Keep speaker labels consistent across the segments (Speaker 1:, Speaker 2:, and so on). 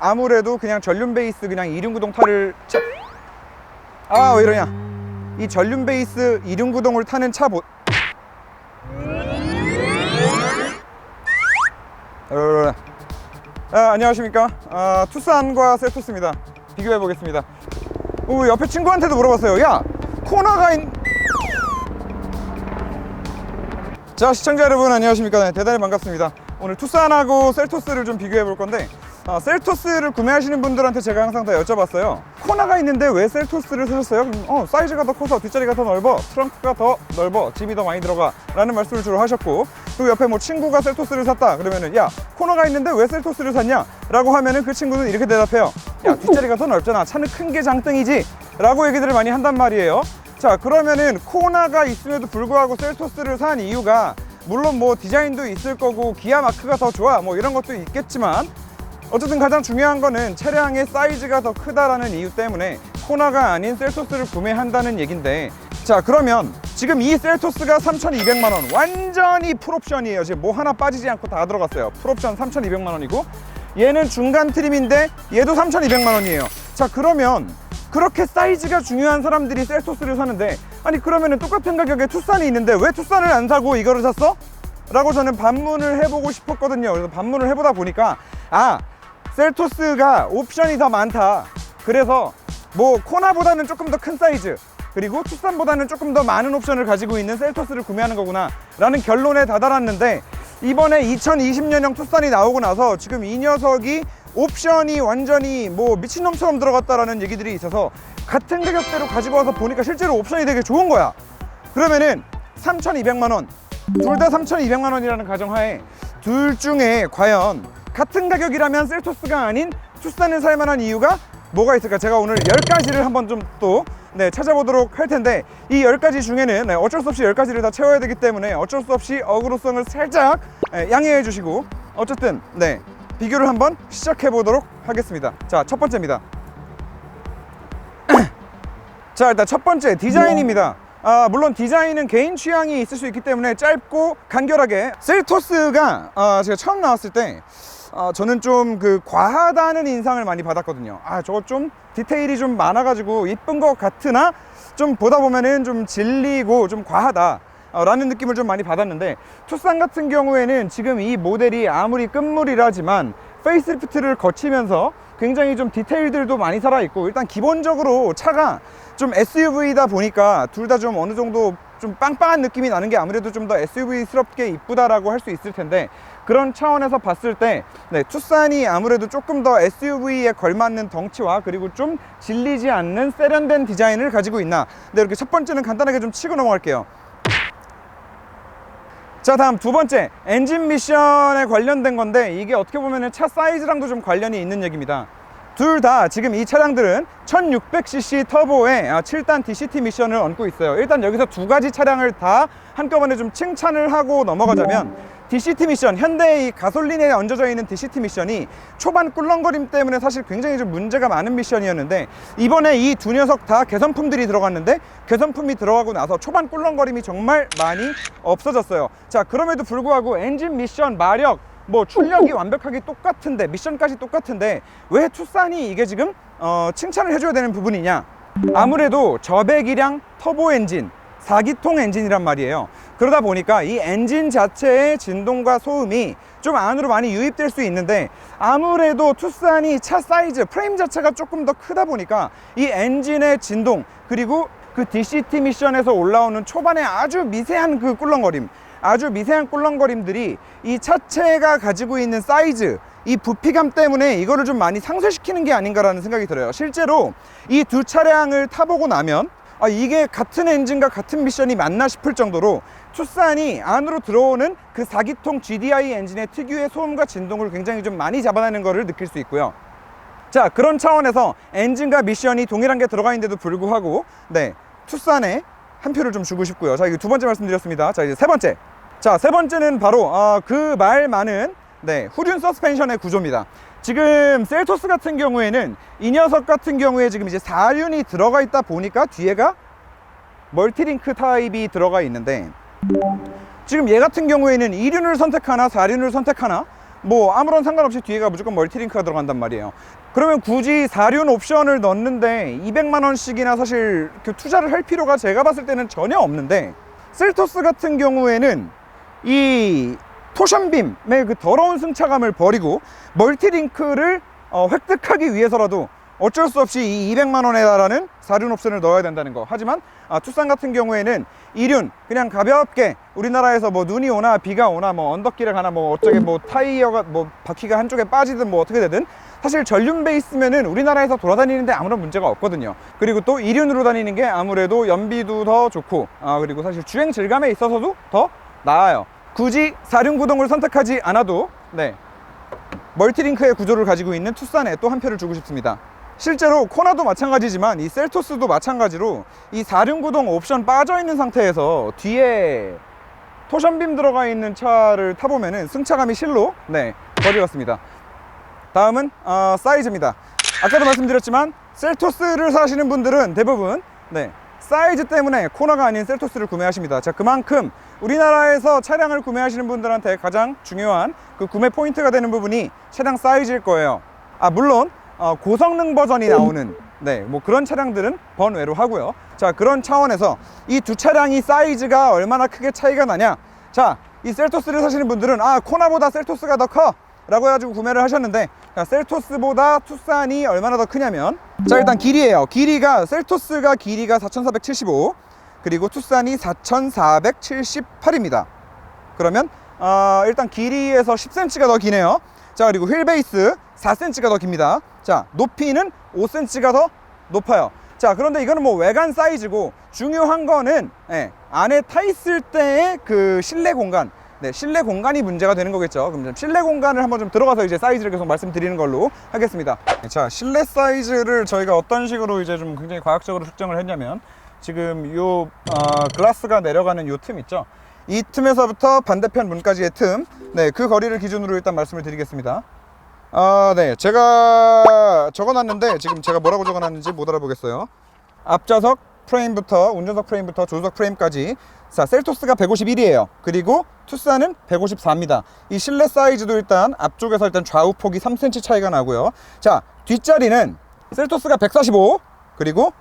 Speaker 1: 아무래도 그냥 전륜 베이스 그냥 이륜구동타를 왜 이러냐, 이 전륜 베이스 이륜구동을 타는 차 안녕하십니까. 투싼과 셀토스입니다. 비교해 보겠습니다. 옆에 친구한테도 물어봤어요. 야, 코너가 자, 시청자 여러분 안녕하십니까. 네, 대단히 반갑습니다. 오늘 투싼하고 셀토스를 좀 비교해 볼 건데, 셀토스를 구매하시는 분들한테 제가 항상 다 여쭤봤어요. 코너가 있는데 왜 셀토스를 사셨어요? 사이즈가 더 커서 뒷자리가 더 넓어, 트렁크가 더 넓어, 짐이 더 많이 들어가 라는 말씀을 주로 하셨고, 그리고 옆에 뭐 친구가 셀토스를 샀다 그러면은, 야, 코너가 있는데 왜 셀토스를 샀냐 라고 하면은 그 친구는 이렇게 대답해요. 야, 뒷자리가 더 넓잖아, 차는 큰 게 장땡이지 라고 얘기들을 많이 한단 말이에요. 자, 그러면은 코너가 있음에도 불구하고 셀토스를 산 이유가, 물론 뭐 디자인도 있을 거고 기아 마크가 더 좋아 뭐 이런 것도 있겠지만, 어쨌든 가장 중요한 거는 차량의 사이즈가 더 크다라는 이유 때문에 코너가 아닌 셀토스를 구매한다는 얘긴데, 자, 그러면 지금 이 셀토스가 3,200만원 완전히 풀옵션이에요. 지금 뭐 하나 빠지지 않고 다 들어갔어요. 풀옵션 3,200만원이고, 얘는 중간 트림인데 얘도 3,200만원이에요 자, 그러면 그렇게 사이즈가 중요한 사람들이 셀토스를 사는데, 아니 그러면은 똑같은 가격에 투싼이 있는데 왜 투싼을 안 사고 이거를 샀어? 라고 저는 반문을 해보고 싶었거든요. 그래서 반문을 해보다 보니까, 셀토스가 옵션이 더 많다, 그래서 뭐 코나보다는 조금 더 큰 사이즈, 그리고 투싼보다는 조금 더 많은 옵션을 가지고 있는 셀토스를 구매하는 거구나 라는 결론에 다다랐는데, 이번에 2020년형 투싼이 나오고 나서 지금 이 녀석이 옵션이 완전히 뭐 미친놈처럼 들어갔다라는 얘기들이 있어서 같은 가격대로 가지고 와서 보니까 실제로 옵션이 되게 좋은 거야. 그러면은 3,200만원, 둘 다 3,200만원이라는 가정하에 둘 중에 과연 같은 가격이라면 셀토스가 아닌 투싼을 살 만한 이유가 뭐가 있을까? 제가 오늘 10가지를 한번 좀 또 찾아보도록 할 텐데, 이 10가지 중에는 어쩔 수 없이 10가지를 다 채워야 되기 때문에 어쩔 수 없이 어그로성을 살짝 양해해 주시고, 어쨌든 비교를 한번 시작해 보도록 하겠습니다. 자, 첫 번째입니다. 자, 일단 첫 번째 디자인입니다. 물론 디자인은 개인 취향이 있을 수 있기 때문에 짧고 간결하게, 셀토스가 제가 처음 나왔을 때 저는 좀 과하다는 인상을 많이 받았거든요. 저거 좀 디테일이 좀 많아가지고 이쁜 것 같으나 좀 보다 보면은 좀 질리고 좀 과하다 라는 느낌을 좀 많이 받았는데, 투싼 같은 경우에는 지금 이 모델이 아무리 끝물이라지만 페이스리프트를 거치면서 굉장히 좀 디테일들도 많이 살아있고, 일단 기본적으로 차가 좀 SUV다 보니까 둘 다 좀 어느 정도 좀 빵빵한 느낌이 나는 게 아무래도 좀 더 SUV스럽게 이쁘다라고 할 수 있을 텐데, 그런 차원에서 봤을 때 투싼이 아무래도 조금 더 SUV에 걸맞는 덩치와 그리고 좀 질리지 않는 세련된 디자인을 가지고 있나. 이렇게 첫 번째는 간단하게 좀 치고 넘어갈게요. 자, 다음 두 번째, 엔진 미션에 관련된 건데, 이게 어떻게 보면 차 사이즈랑도 좀 관련이 있는 얘기입니다. 둘 다 지금 이 차량들은 1600cc 터보의 7단 DCT 미션을 얹고 있어요. 일단 여기서 두 가지 차량을 다 한꺼번에 좀 칭찬을 하고 넘어가자면, DCT 미션, 현대의 가솔린에 얹어져 있는 DCT 미션이 초반 꿀렁거림 때문에 사실 굉장히 좀 문제가 많은 미션이었는데, 이번에 이 두 녀석 다 개선품들이 들어갔는데, 개선품이 들어가고 나서 초반 꿀렁거림이 정말 많이 없어졌어요. 자, 그럼에도 불구하고 엔진 미션, 마력, 뭐 출력이 완벽하게 똑같은데, 미션까지 똑같은데 왜 투싼이 이게 지금 칭찬을 해줘야 되는 부분이냐? 아무래도 저배기량 터보 엔진, 4기통 엔진이란 말이에요. 그러다 보니까 이 엔진 자체의 진동과 소음이 좀 안으로 많이 유입될 수 있는데, 아무래도 투싼이 차 사이즈, 프레임 자체가 조금 더 크다 보니까 이 엔진의 진동, 그리고 그 DCT 미션에서 올라오는 초반에 아주 미세한 꿀렁거림, 아주 미세한 꿀렁거림들이 이 차체가 가지고 있는 사이즈, 이 부피감 때문에 이거를 좀 많이 상쇄시키는 게 아닌가라는 생각이 들어요. 실제로 이 두 차량을 타보고 나면 이게 같은 엔진과 같은 미션이 맞나 싶을 정도로 투싼이 안으로 들어오는 그 4기통 GDI 엔진의 특유의 소음과 진동을 굉장히 좀 많이 잡아내는 것을 느낄 수 있고요. 자, 그런 차원에서 엔진과 미션이 동일한 게 들어가 있는데도 불구하고 투싼에 한 표를 좀 주고 싶고요. 자, 이거 두 번째 말씀드렸습니다. 자, 이제 세 번째. 자, 세 번째는 바로 그 말 많은 후륜 서스펜션의 구조입니다. 지금 셀토스 같은 경우에는 이 녀석 같은 경우에 지금 이제 4륜이 들어가 있다 보니까 뒤에가 멀티링크 타입이 들어가 있는데, 지금 얘 같은 경우에는 2륜을 선택하나 4륜을 선택하나 뭐 아무런 상관없이 뒤에가 무조건 멀티링크가 들어간단 말이에요. 그러면 굳이 4륜 옵션을 넣는데 200만원씩이나 사실 투자를 할 필요가 제가 봤을 때는 전혀 없는데, 셀토스 같은 경우에는 이 토션빔의 그 더러운 승차감을 버리고 멀티링크를 획득하기 위해서라도 어쩔 수 없이 이 200만원에 달하는 4륜 옵션을 넣어야 된다는 거. 하지만 투싼 같은 경우에는 2륜 그냥 가볍게 우리나라에서 뭐 눈이 오나 비가 오나 뭐 언덕길에 가나 뭐 어쩌게 뭐 타이어가 뭐 바퀴가 한쪽에 빠지든 뭐 어떻게 되든 사실 전륜 베이스면은 우리나라에서 돌아다니는데 아무런 문제가 없거든요. 그리고 또 2륜으로 다니는 게 아무래도 연비도 더 좋고 그리고 사실 주행 질감에 있어서도 더 나아요. 굳이 4륜 구동을 선택하지 않아도 멀티링크의 구조를 가지고 있는 투싼에 또 한 표를 주고 싶습니다. 실제로 코나도 마찬가지지만 이 셀토스도 마찬가지로 이 4륜 구동 옵션 빠져 있는 상태에서 뒤에 토션빔 들어가 있는 차를 타보면은 승차감이 실로 거리였습니다. 다음은 사이즈입니다. 아까도 말씀드렸지만 셀토스를 사시는 분들은 대부분 사이즈 때문에 코나가 아닌 셀토스를 구매하십니다. 자, 그만큼 우리나라에서 차량을 구매하시는 분들한테 가장 중요한 그 구매 포인트가 되는 부분이 차량 사이즈일 거예요. 물론 고성능 버전이 나오는 뭐 그런 차량들은 번외로 하고요. 자, 그런 차원에서 이 두 차량이 사이즈가 얼마나 크게 차이가 나냐. 자, 이 셀토스를 사시는 분들은 코나보다 셀토스가 더 커 라고 해가지고 구매를 하셨는데, 셀토스보다 투싼이 얼마나 더 크냐면, 자, 일단 길이에요. 셀토스가 길이가 4475, 그리고 투싼이 4478입니다. 그러면 일단 길이에서 10cm가 더 기네요. 자, 그리고 휠 베이스 4cm가 더 깁니다. 자, 높이는 5cm가 더 높아요. 자, 그런데 이거는 뭐 외관 사이즈고, 중요한 거는 안에 타 있을 때의 그 실내 공간, 실내 공간이 문제가 되는 거겠죠. 그럼 실내 공간을 한번 좀 들어가서 이제 사이즈를 계속 말씀드리는 걸로 하겠습니다. 자, 실내 사이즈를 저희가 어떤 식으로 이제 좀 굉장히 과학적으로 측정을 했냐면, 지금 요 글라스가 내려가는 요 틈 있죠. 이 틈에서부터 반대편 문까지의 틈, 그 거리를 기준으로 일단 말씀을 드리겠습니다. 제가 적어놨는데 지금 제가 뭐라고 적어놨는지 못 알아보겠어요. 앞좌석 프레임부터 운전석 프레임부터 조수석 프레임까지. 자, 셀토스가 151이에요. 그리고 투싼은 154입니다. 이 실내 사이즈도 일단 앞쪽에서 일단 좌우폭이 3cm 차이가 나고요. 자, 뒷자리는 셀토스가 145, 그리고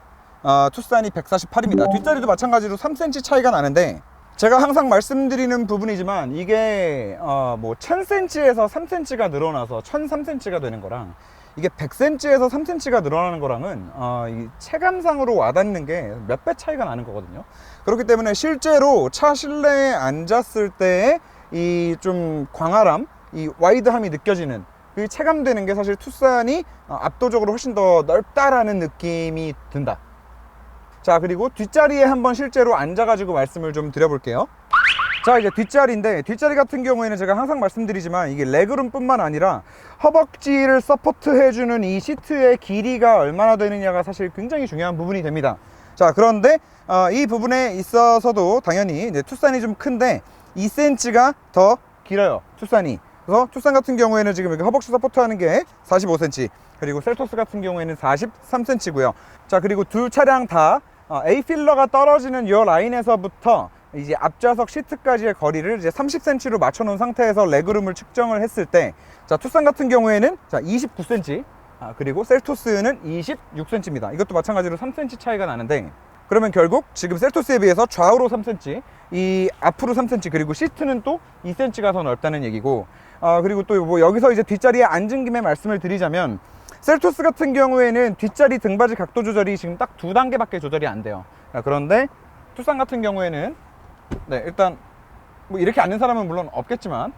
Speaker 1: 투싼이 148입니다. 뒷자리도 마찬가지로 3cm 차이가 나는데, 제가 항상 말씀드리는 부분이지만 이게 뭐 1000cm에서 3cm가 늘어나서 1003cm가 되는 거랑, 이게 100cm에서 3cm가 늘어나는 거랑은 이 체감상으로 와닿는 게 몇 배 차이가 나는 거거든요. 그렇기 때문에 실제로 차 실내에 앉았을 때 이 좀 광활함, 이 와이드함이 느껴지는, 그 체감되는 게 사실 투싼이 압도적으로 훨씬 더 넓다라는 느낌이 든다. 자, 그리고 뒷자리에 한번 실제로 앉아가지고 말씀을 좀 드려볼게요. 자, 이제 뒷자리인데, 뒷자리 같은 경우에는 제가 항상 말씀드리지만 이게 레그룸 뿐만 아니라 허벅지를 서포트해주는 이 시트의 길이가 얼마나 되느냐가 사실 굉장히 중요한 부분이 됩니다. 자, 그런데 이 부분에 있어서도 당연히 투싼이 좀 큰데 2cm가 더 길어요, 투싼이. 그래서 투싼 같은 경우에는 지금 이렇게 허벅지 서포트하는 게 45cm, 그리고 셀토스 같은 경우에는 43cm고요. 자, 그리고 두 차량 다 A필러가 떨어지는 이 라인에서부터 이제 앞좌석 시트까지의 거리를 이제 30cm로 맞춰 놓은 상태에서 레그룸을 측정을 했을 때, 자, 투싼 같은 경우에는 29cm, 그리고 셀토스는 26cm입니다. 이것도 마찬가지로 3cm 차이가 나는데, 그러면 결국 지금 셀토스에 비해서 좌우로 3cm, 이 앞으로 3cm, 그리고 시트는 또 2cm가 더 넓다는 얘기고, 그리고 또 뭐 여기서 이제 뒷자리에 앉은 김에 말씀을 드리자면, 셀토스 같은 경우에는 뒷자리 등받이 각도 조절이 지금 딱 2단계밖에 조절이 안 돼요. 그런데 투싼 같은 경우에는 일단 뭐 이렇게 앉는 사람은 물론 없겠지만,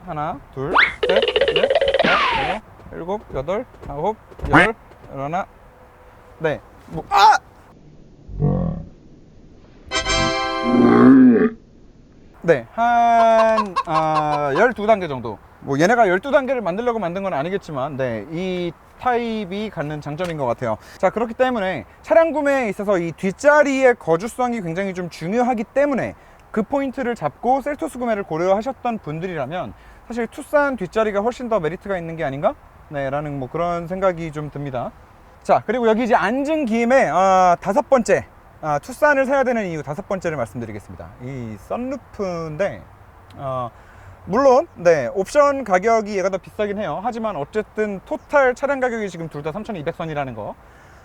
Speaker 1: 하나, 둘, 셋, 넷, 다섯, 여섯, 일곱, 여덟, 아홉, 열, 열하나, 한 12단계 정도. 뭐 얘네가 12단계를 만들려고 만든 건 아니겠지만 이 타입이 갖는 장점인 것 같아요. 자, 그렇기 때문에 차량 구매에 있어서 이 뒷자리의 거주성이 굉장히 좀 중요하기 때문에 그 포인트를 잡고 셀토스 구매를 고려하셨던 분들이라면 사실 투싼 뒷자리가 훨씬 더 메리트가 있는 게 아닌가? 라는 뭐 그런 생각이 좀 듭니다. 자, 그리고 여기 이제 앉은 김에 다섯 번째, 투싼을 사야 되는 이유 다섯 번째를 말씀드리겠습니다. 이 썬루프인데 물론 네 옵션 가격이 얘가 더 비싸긴 해요. 하지만 어쨌든 토탈 차량 가격이 지금 둘 다 3,200선이라는 거,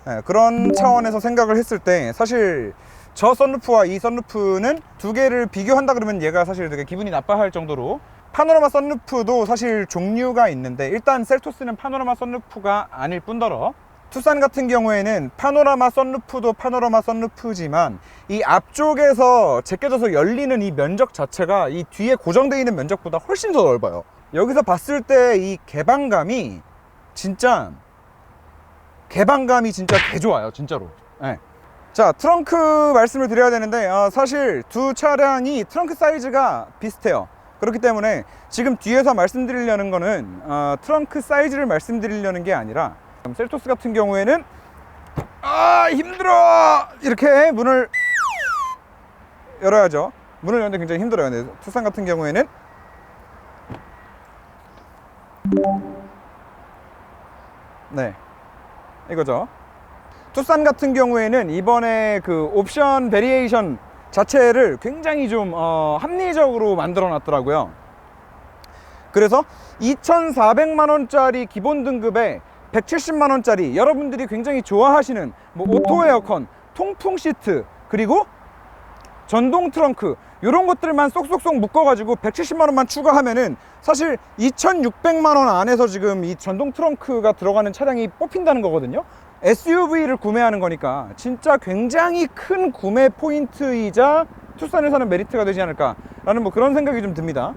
Speaker 1: 네, 그런 차원에서 생각을 했을 때 사실 저 썬루프와 이 썬루프는 두 개를 비교한다 그러면 얘가 사실 되게 기분이 나빠할 정도로, 파노라마 썬루프도 사실 종류가 있는데 일단 셀토스는 파노라마 썬루프가 아닐 뿐더러 투싼 같은 경우에는 파노라마 썬루프도 파노라마 썬루프지만 이 앞쪽에서 제껴져서 열리는 이 면적 자체가 이 뒤에 고정되어 있는 면적보다 훨씬 더 넓어요. 여기서 봤을 때 이 개방감이 진짜 개 좋아요, 진짜로. 네. 자, 트렁크 말씀을 드려야 되는데 사실 두 차량이 트렁크 사이즈가 비슷해요. 그렇기 때문에 지금 뒤에서 말씀드리려는 거는 트렁크 사이즈를 말씀드리려는 게 아니라, 셀토스 같은 경우에는 힘들어 이렇게 문을 열어야죠. 문을 여는데 굉장히 힘들어요. 근데 투싼 같은 경우에는 네 이거죠. 투싼 같은 경우에는 이번에 그 옵션 베리에이션 자체를 굉장히 좀 합리적으로 만들어 놨더라고요. 그래서 2,400만원짜리 기본 등급에 170만원짜리 여러분들이 굉장히 좋아하시는 뭐 오토 에어컨, 통풍 시트, 그리고 전동 트렁크, 이런 것들만 쏙쏙쏙 묶어가지고 170만원만 추가하면은 사실 2,600만원 안에서 지금 이 전동 트렁크가 들어가는 차량이 뽑힌다는 거거든요. SUV를 구매하는 거니까 진짜 굉장히 큰 구매 포인트이자 투싼에서는 메리트가 되지 않을까 라는 뭐 그런 생각이 좀 듭니다.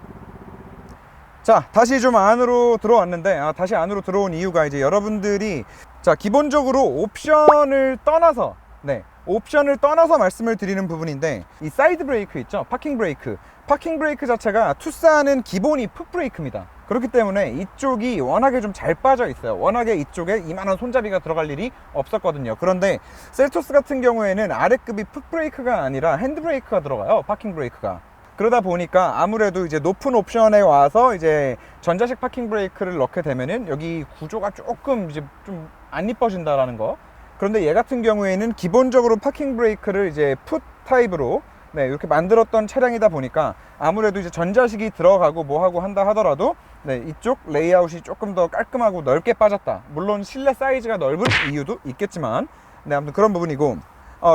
Speaker 1: 자, 다시 좀 안으로 들어왔는데, 다시 안으로 들어온 이유가 이제 여러분들이, 자, 기본적으로 옵션을 떠나서, 네, 옵션을 떠나서 말씀을 드리는 부분인데, 이 사이드 브레이크 있죠? 파킹 브레이크 자체가 투싼은 기본이 풋 브레이크입니다. 그렇기 때문에 이쪽이 워낙에 좀 잘 빠져 있어요. 워낙에 이쪽에 이만한 손잡이가 들어갈 일이 없었거든요. 그런데 셀토스 같은 경우에는 아래급이 풋 브레이크가 아니라 핸드 브레이크가 들어가요. 파킹 브레이크가. 그러다 보니까 아무래도 이제 높은 옵션에 와서 이제 전자식 파킹 브레이크를 넣게 되면은 여기 구조가 조금 이제 좀 안 이뻐진다라는 거. 그런데 얘 같은 경우에는 기본적으로 파킹 브레이크를 이제 풋 타입으로 네, 이렇게 만들었던 차량이다 보니까 아무래도 이제 전자식이 들어가고 뭐하고 한다 하더라도 네, 이쪽 레이아웃이 조금 더 깔끔하고 넓게 빠졌다. 물론 실내 사이즈가 넓은 이유도 있겠지만, 네, 아무튼 그런 부분이고,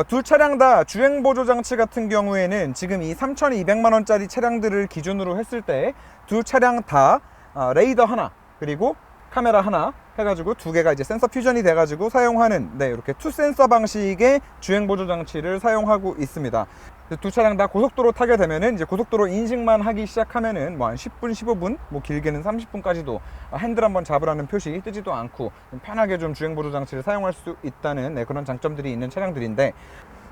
Speaker 1: 두 차량 다 주행 보조 장치 같은 경우에는 지금 이 3,200만원짜리 차량들을 기준으로 했을 때 두 차량 다 레이더 하나 그리고 카메라 하나 해가지고 두 개가 이제 센서 퓨전이 돼가지고 사용하는, 네, 이렇게 투 센서 방식의 주행 보조 장치를 사용하고 있습니다. 두 차량 다 고속도로 타게 되면은 이제 고속도로 인식만 하기 시작하면은 뭐 한 10분, 15분, 뭐 길게는 30분까지도 핸들 한번 잡으라는 표시 뜨지도 않고 편하게 좀 주행 보조 장치를 사용할 수 있다는, 네, 그런 장점들이 있는 차량들인데,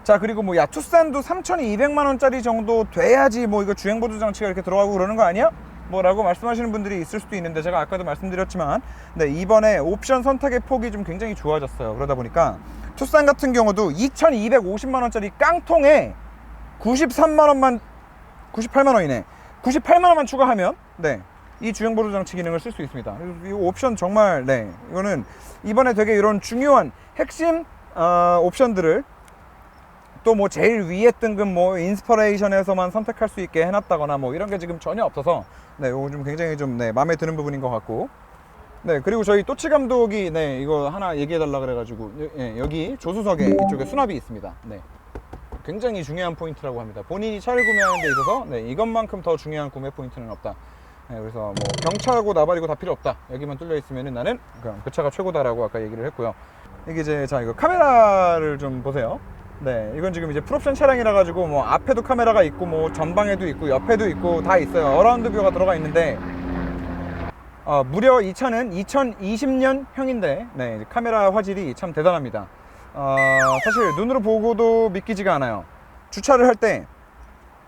Speaker 1: 자, 그리고 뭐 야, 투싼도 3,200만원짜리 정도 돼야지 뭐 이거 주행 보조 장치가 이렇게 들어가고 그러는 거 아니야? 뭐라고 말씀하시는 분들이 있을 수도 있는데, 제가 아까도 말씀드렸지만, 네, 이번에 옵션 선택의 폭이 좀 굉장히 좋아졌어요. 그러다 보니까 투싼 같은 경우도 2,250만원짜리 깡통에 93만원만, 98만원이네. 98만원만 추가하면, 네, 이 주행 보조 장치 기능을 쓸 수 있습니다. 이 옵션 정말, 네, 이거는 이번에 되게 이런 중요한 핵심 옵션들을 또 뭐 제일 위에 등급 뭐 인스퍼레이션에서만 선택할 수 있게 해놨다거나 뭐 이런 게 지금 전혀 없어서, 네, 이거 좀 굉장히 좀, 네, 마음에 드는 부분인 것 같고, 네, 그리고 저희 또치 감독이, 네, 이거 하나 얘기해 달라 그래가지고, 예, 여기 조수석에 이쪽에 수납이 있습니다. 네, 굉장히 중요한 포인트라고 합니다. 본인이 차를 구매하는 데 있어서, 네, 이것만큼 더 중요한 구매 포인트는 없다. 네, 그래서 뭐 경차고 나발이고 다 필요 없다. 여기만 뚫려 있으면은 나는 그냥 그 차가 최고다라고 아까 얘기를 했고요. 이게 이제, 자, 이거 카메라를 좀 보세요. 네, 이건 지금 이제 풀옵션 차량이라 가지고 뭐 앞에도 카메라가 있고 뭐 전방에도 있고 옆에도 있고 다 있어요. 어라운드 뷰가 들어가 있는데, 무려 이 차는 2020년 형인데, 네, 카메라 화질이 참 대단합니다. 사실 눈으로 보고도 믿기지가 않아요. 주차를 할 때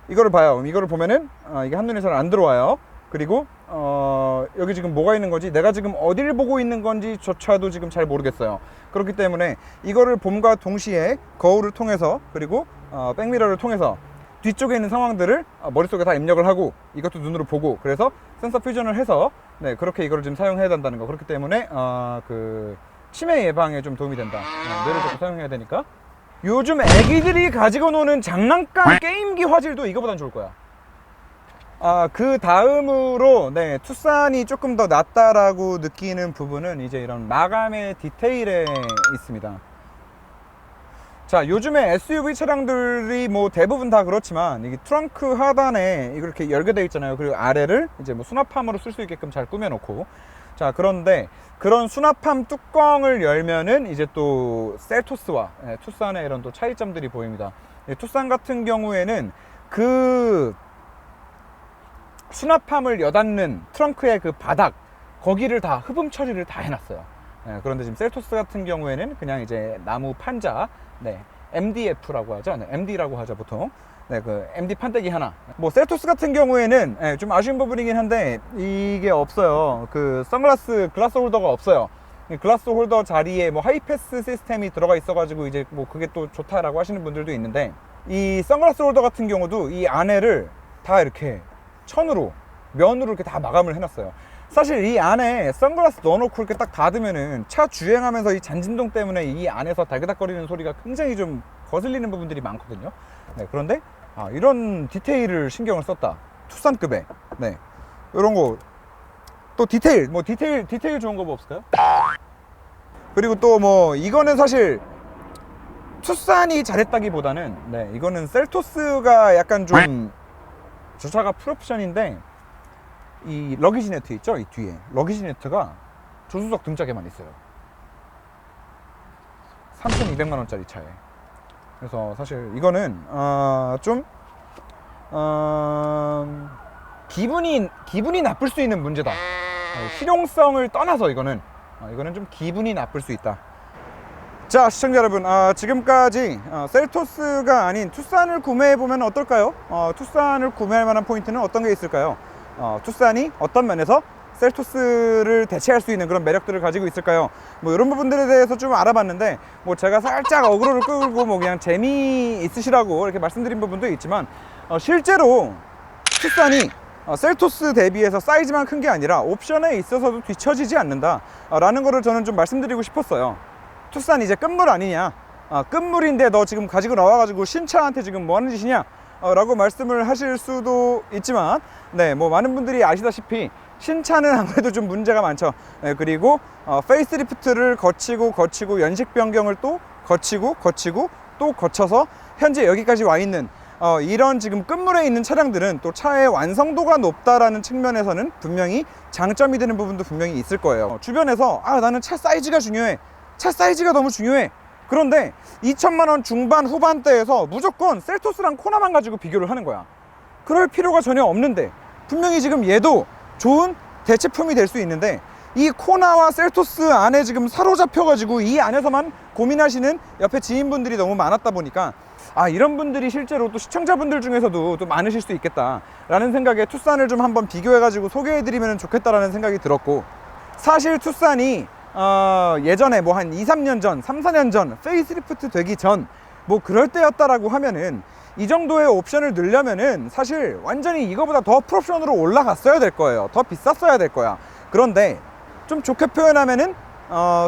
Speaker 1: 이거를 봐요. 이거를 보면은 이게 한눈에 잘 안 들어와요. 그리고 여기 지금 뭐가 있는 건지, 내가 지금 어디를 보고 있는 건지 조차도 지금 잘 모르겠어요. 그렇기 때문에 이거를 봄과 동시에 거울을 통해서, 그리고 백미러를 통해서 뒤쪽에 있는 상황들을 머릿속에 다 입력을 하고, 이것도 눈으로 보고, 그래서 센서 퓨전을 해서, 네, 그렇게 이거를 지금 사용해야 된다는 거. 그렇기 때문에 그 치매 예방에 좀 도움이 된다. 뇌를 자꾸 사용해야 되니까. 요즘 애기들이 가지고 노는 장난감 게임기 화질도 이거보단 좋을 거야. 그 다음으로 네, 투싼이 조금 더 낫다라고 느끼는 부분은 이제 이런 마감의 디테일에 있습니다. 자, 요즘에 SUV 차량들이 뭐 대부분 다 그렇지만 이게 트렁크 하단에 이렇게 열게 되어 있잖아요. 그리고 아래를 이제 뭐 수납함으로 쓸 수 있게끔 잘 꾸며놓고, 자, 그런데 그런 수납함 뚜껑을 열면은 이제 또 셀토스와 투싼의 이런 또 차이점들이 보입니다. 투싼 같은 경우에는 그 수납함을 여닫는 트렁크의 그 바닥, 거기를 다 흡음 처리를 다 해놨어요. 그런데 지금 셀토스 같은 경우에는 그냥 이제 나무 판자, 네, MDF라고 하죠. 네, MD라고 하죠, 보통. 네, 그 MD 판때기 하나. 뭐 셀토스 같은 경우에는 좀 아쉬운 부분이긴 한데 이게 없어요. 그 선글라스 글라스 홀더가 없어요. 글라스 홀더 자리에 뭐 하이패스 시스템이 들어가 있어가지고 이제 뭐 그게 또 좋다라고 하시는 분들도 있는데, 이 선글라스 홀더 같은 경우도 이 안에를 다 이렇게 천으로, 면으로 이렇게 다 마감을 해놨어요. 사실 이 안에 선글라스 넣어놓고 이렇게 딱 닫으면은 차 주행하면서 이 잔진동 때문에 이 안에서 달그닥거리는 소리가 굉장히 좀 거슬리는 부분들이 많거든요. 네, 그런데 이런 디테일을 신경을 썼다. 투싼급에. 네, 이런 거 또 디테일 좋은 거 뭐 없을까요? 그리고 또 뭐 이거는 사실 투싼이 잘했다기보다는, 네, 이거는 셀토스가 약간 좀 저 차가 풀옵션인데 이 러기지 네트 있죠? 이 뒤에 러기지 네트가 조수석 등짝에만 있어요. 3,200만원짜리 차에. 그래서 사실 이거는 기분이 나쁠 수 있는 문제다. 실용성을 떠나서 이거는 좀 기분이 나쁠 수 있다. 자, 시청자 여러분, 지금까지 셀토스가 아닌 투싼을 구매해보면 어떨까요? 투싼을 구매할 만한 포인트는 어떤 게 있을까요? 투싼이 어떤 면에서 셀토스를 대체할 수 있는 그런 매력들을 가지고 있을까요? 뭐 이런 부분들에 대해서 좀 알아봤는데, 뭐 제가 살짝 어그로를 끌고 뭐 그냥 재미있으시라고 이렇게 말씀드린 부분도 있지만, 실제로 투싼이 셀토스 대비해서 사이즈만 큰 게 아니라 옵션에 있어서도 뒤처지지 않는다 라는 거를 저는 좀 말씀드리고 싶었어요. 투싼 이제 끝물 아니냐, 끝물인데 너 지금 가지고 나와가지고 신차한테 지금 뭐 하는 짓이냐 라고 말씀을 하실 수도 있지만, 네, 뭐 많은 분들이 아시다시피 신차는 아무래도 좀 문제가 많죠. 네, 그리고 페이스리프트를 거치고 연식 변경을 또 거치고 또 거쳐서 현재 여기까지 와 있는 이런 지금 끝물에 있는 차량들은 또 차의 완성도가 높다라는 측면에서는 분명히 장점이 되는 부분도 분명히 있을 거예요. 주변에서 나는 차 사이즈가 중요해, 차 사이즈가 너무 중요해, 그런데 2천만원 중반 후반대에서 무조건 셀토스랑 코나만 가지고 비교를 하는 거야. 그럴 필요가 전혀 없는데, 분명히 지금 얘도 좋은 대체품이 될 수 있는데, 이 코나와 셀토스 안에 지금 사로잡혀 가지고 이 안에서만 고민하시는 옆에 지인분들이 너무 많았다 보니까, 이런 분들이 실제로 또 시청자분들 중에서도 또 많으실 수 있겠다 라는 생각에 투싼을 좀 한번 비교해 가지고 소개해 드리면 좋겠다라는 생각이 들었고, 사실 투싼이 예전에 뭐 한 2, 3년 전, 3, 4년 전 페이스리프트 되기 전 뭐 그럴 때였다라고 하면은 이 정도의 옵션을 넣으려면은 사실 완전히 이거보다 더 풀옵션으로 올라갔어야 될 거예요. 더 비쌌어야 될 거야. 그런데 좀 좋게 표현하면은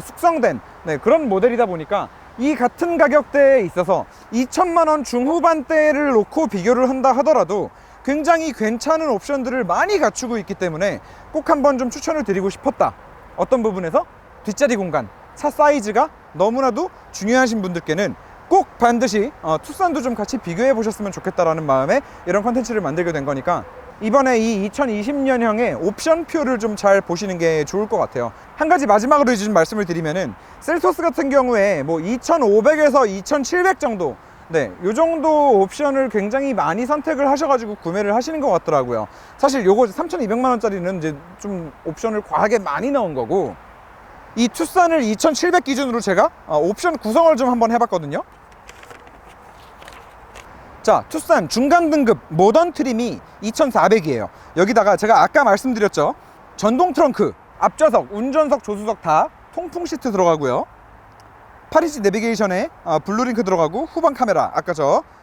Speaker 1: 숙성된, 네, 그런 모델이다 보니까 이 같은 가격대에 있어서 2천만원 중후반대를 놓고 비교를 한다 하더라도 굉장히 괜찮은 옵션들을 많이 갖추고 있기 때문에 꼭 한번 좀 추천을 드리고 싶었다. 어떤 부분에서? 뒷자리 공간, 차 사이즈가 너무나도 중요하신 분들께는 꼭 반드시 투싼도 좀 같이 비교해 보셨으면 좋겠다라는 마음에 이런 컨텐츠를 만들게 된 거니까, 이번에 이 2020년형의 옵션표를 좀 잘 보시는 게 좋을 것 같아요. 한 가지 마지막으로 좀 말씀을 드리면은, 셀토스 같은 경우에 뭐 2,500에서 2,700 정도, 네, 요 정도 옵션을 굉장히 많이 선택을 하셔가지고 구매를 하시는 것 같더라고요. 사실 요거 3,200만원짜리는 이제 좀 옵션을 과하게 많이 넣은 거고, 이 투싼을 2,700 기준으로 제가 옵션 구성을 좀 한번 해봤거든요. 자, 투싼 중간 등급 모던 트림이 2,400이에요. 여기다가 제가 아까 말씀드렸죠, 전동 트렁크, 앞좌석, 운전석, 조수석 다 통풍 시트 들어가고요, 파리지 내비게이션에 블루링크 들어가고, 후방 카메라, 아까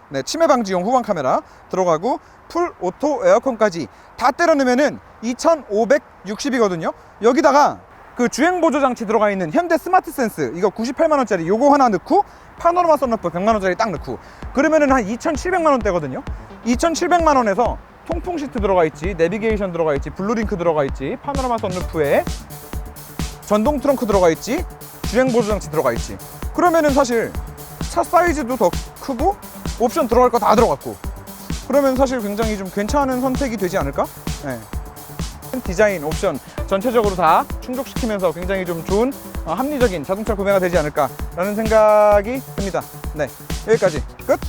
Speaker 1: 네, 치매 방지용 후방 카메라 들어가고, 풀 오토 에어컨까지 다 때려 넣으면은 2,560이거든요. 여기다가 그 주행 보조 장치 들어가 있는 현대 스마트 센스, 이거 98만원짜리 요거 하나 넣고, 파노라마 선루프 100만원짜리 딱 넣고, 그러면은 한 2,700만원대거든요. 2,700만원에서 통풍 시트 들어가 있지, 내비게이션 들어가 있지, 블루링크 들어가 있지, 파노라마 선루프에 전동 트렁크 들어가 있지, 주행 보조 장치 들어가 있지. 그러면은 사실 차 사이즈도 더 크고 옵션 들어갈 거 다 들어갔고, 그러면 사실 굉장히 좀 괜찮은 선택이 되지 않을까? 네. 디자인, 옵션 전체적으로 다 충족시키면서 굉장히 좀 좋은 합리적인 자동차 구매가 되지 않을까라는 생각이 듭니다. 네, 여기까지 끝!